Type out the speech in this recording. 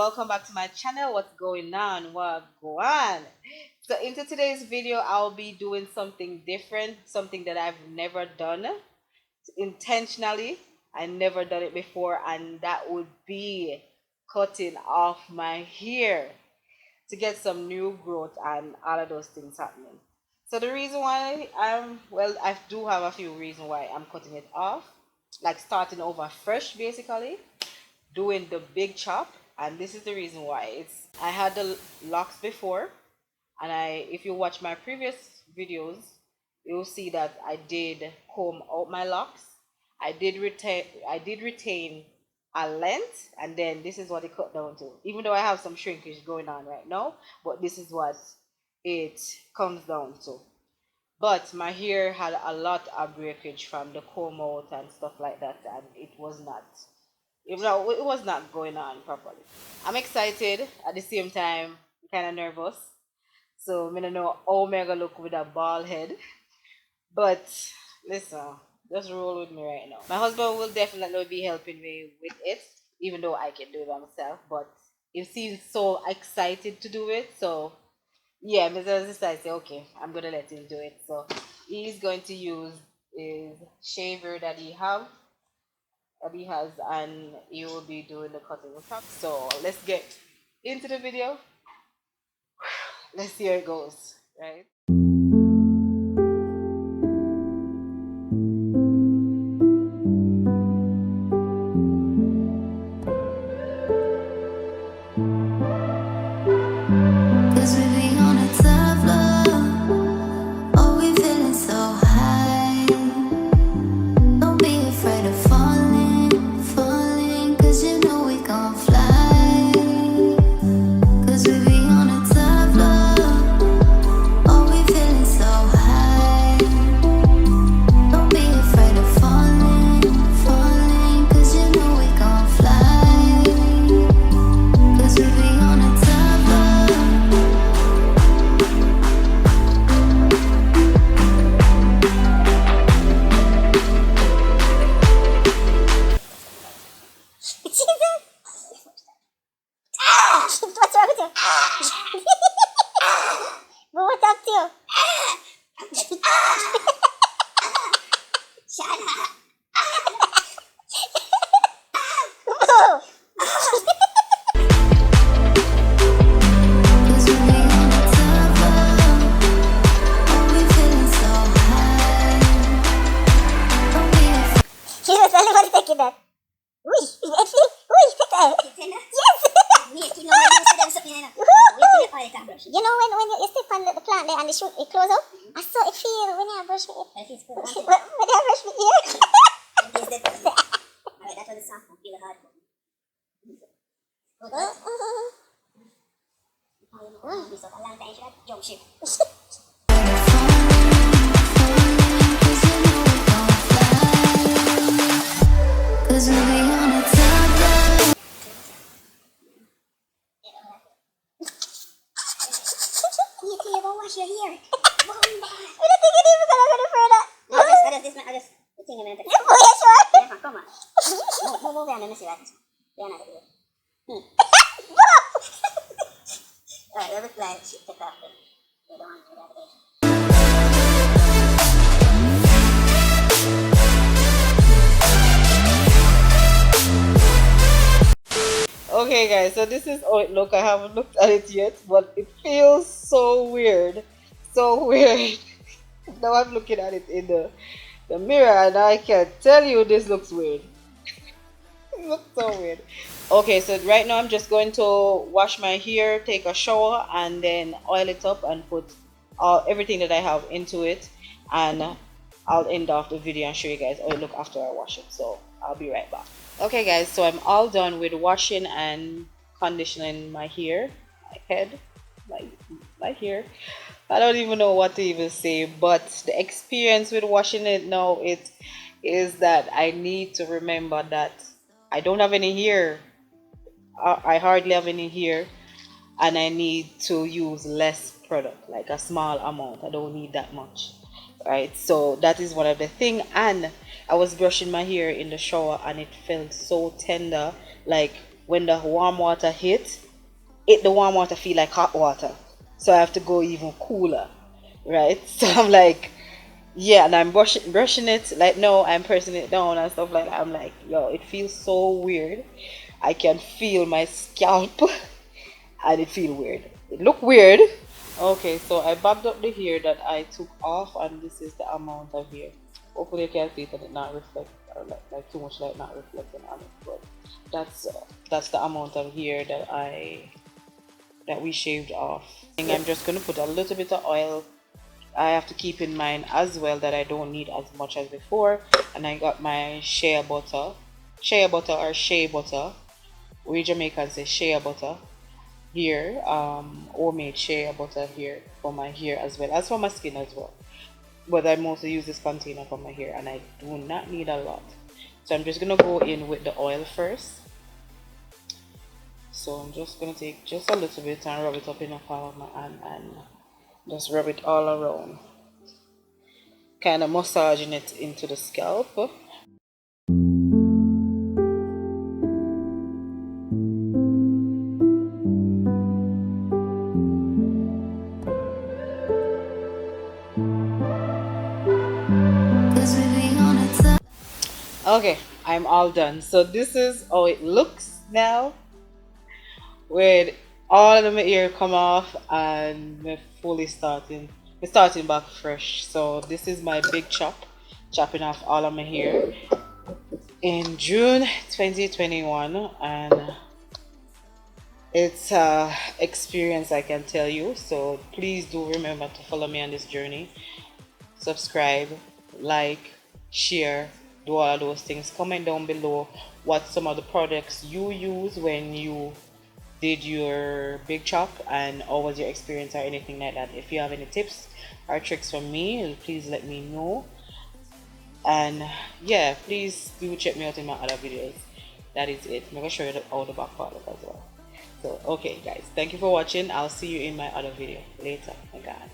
welcome back to my channel. What's going on? What go on? So into today's video, I'll be doing something different, something that I've never done intentionally. I never done it before, and that would be cutting off my hair to get some new growth and all of those things happening. So the reason why I do have a few reasons why I'm cutting it off, like starting over fresh basically, doing the big chop. And this is the reason why. I had the locks before, and if you watch my previous videos, you'll see that I did comb out my locks. I did retain a length, and then this is what it cut down to, even though I have some shrinkage going on right now, but this is what it comes down to. But my hair had a lot of breakage from the comb out and stuff like that, and it was not going on properly. I'm excited at the same time, kind of nervous. So I don't know how I'm gonna look with a bald head, but listen, just roll with me right now. My husband will definitely be helping me with it, even though I can do it by myself. But he seems so excited to do it, so yeah, Mr. Decided, say, okay, I'm gonna let him do it. So he's going to use his shaver that he has, and he will be doing the cutting and stuff. So let's get into the video. Let's see how it goes, right? You know when you step on the plant there and the shoot it close up? I saw it feel when I brush my ear. When I brush my ear. Alright, that's what the soft one feel hard. So a long time you should jump ship. Wash your hair. I don't think it even gonna go further. I just think a minute. Oh, yeah, sure. Yeah, come on. Move down and see that. Yeah, not good. Alright, every flag should take off the other one. Okay guys, so this is how it looks. I haven't looked at it yet, but it feels so weird. So weird. Now I'm looking at it in the mirror, and I can tell you this looks weird. It looks so weird. Okay, so right now I'm just going to wash my hair, take a shower, and then oil it up and put everything that I have into it, and I'll end off the video and show you guys how it look after I wash it. So I'll be right back. Okay guys, so I'm all done with washing and conditioning my hair, my head, my hair. I don't even know what to even say, but the experience with washing it now is that I need to remember that I don't have any hair. I hardly have any hair, and I need to use less product, like a small amount. I don't need that much. Right, so that is one of the thing. And I was brushing my hair in the shower, and it felt so tender, like when the warm water hit, the warm water feel like hot water, so I have to go even cooler, right? So I'm like, yeah, and I'm brushing it, like, no, I'm pressing it down and stuff like that. I'm like, yo, it feels so weird. I can feel my scalp and it feel weird. It look weird. Okay, so I bagged up the hair that I took off, and this is the amount of hair. Hopefully you can see it and it not reflect, or like too much light not reflecting on it, but that's the amount of hair that we shaved off. And I'm just gonna put a little bit of oil. I have to keep in mind as well that I don't need as much as before. And I got my shea butter or shea butter. We Jamaicans say shea butter here. Homemade shea butter here for my hair as well as for my skin as well. But I mostly use this container for my hair, and I do not need a lot. So I'm just gonna go in with the oil first. So I'm just gonna take just a little bit and rub it up in the palm of my hand and just rub it all around, kind of massaging it into the scalp. Okay, I'm all done. So this is how it looks now, with all of my hair come off and me fully starting back fresh. So this is my big chopping off all of my hair in June 2021, and it's experience, I can tell you. So please do remember to follow me on this journey. Subscribe, like, share, do all of those things. Comment down below what some of the products you use when you did your big chop, and how was your experience or anything like that. If you have any tips or tricks from me, please let me know. And yeah, please do check me out in my other videos. That is it. I'm gonna show you all the back part as well. So okay guys, thank you for watching. I'll see you in my other video later. Oh my god.